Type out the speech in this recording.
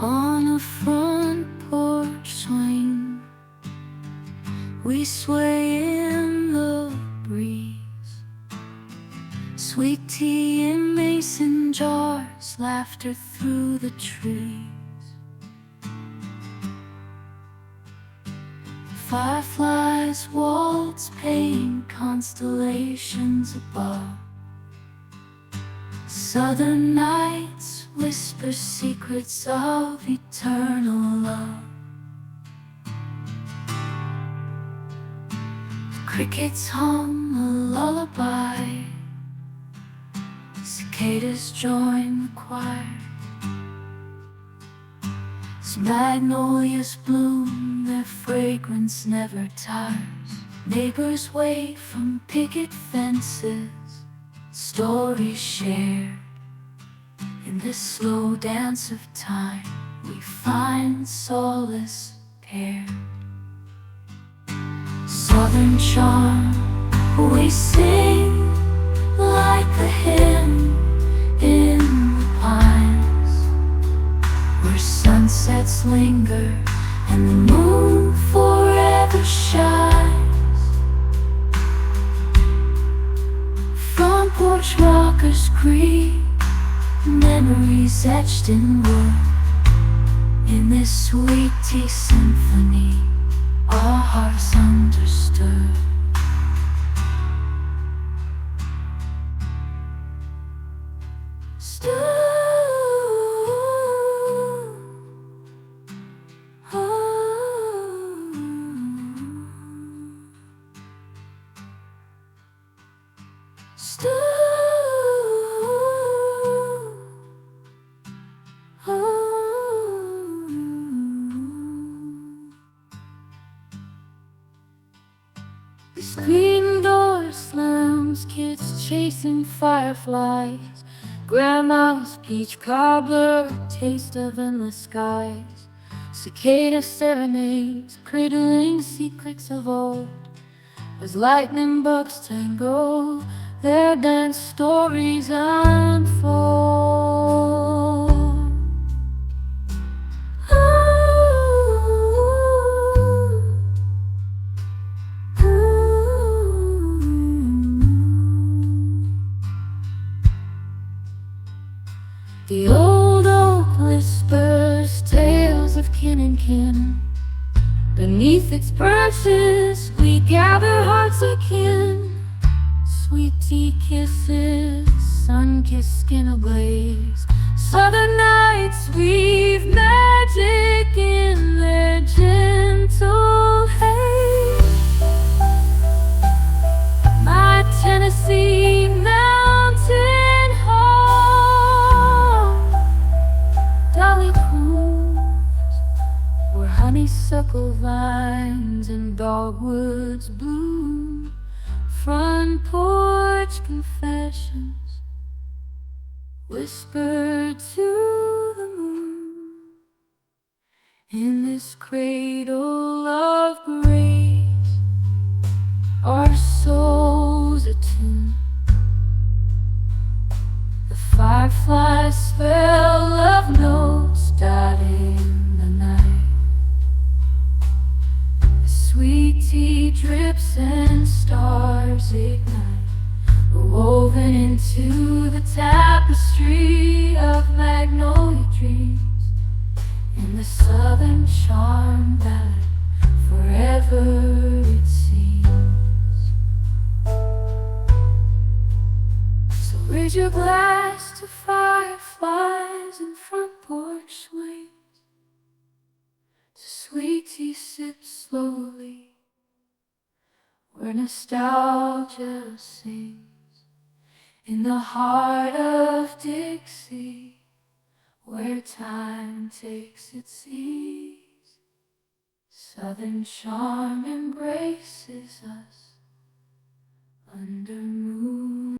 On a front porch swing, we sway in the breeze. Sweet tea in mason jars, laughter through the trees. Fireflies waltz, paint constellations above. Southern nights whisper secrets of eternal love. Crickets hum a lullaby, cicadas join the choir. As magnolias bloom, their fragrance never tires. Neighbors wave from picket fences, stories shared. In this slow dance of time, we find solace paired. Southern charm, we sing like a hymn in the pines, where sunsets linger and the moon forever shines. Front porch rockers creak, memories etched in wood. In this sweet tea symphony, our hearts understood. The screen door slams, kids chasing fireflies. Grandma's peach cobbler, taste of endless skies. Cicada serenades, cradling secrets of old. As lightning bugs tangle, their dance stories unfold. The old oak whispers tales of kin and kin. Beneath its branches we gather hearts akin. Sweet tea kisses, sun-kissed skin ablaze. Southern nights weave magic in their gentle haze. My Tennessee mountain home, Dolly Cruz, where honeysuckle vines and dogwoods bloom. Front porch confessions whispered to the moon. In this cradle of grace, our souls attune. The fireflies spell of notes dotting the night. The sweet tea drips and stars ignite, woven into the tapestry of magnolia dreams. In the southern charm ballad, forever it seems. So raise your glass to fireflies and front porch swings, to sweet tea sipped slowly, where nostalgia sings. In the heart of Dixie, where time takes its ease, Southern charm embraces us under moon.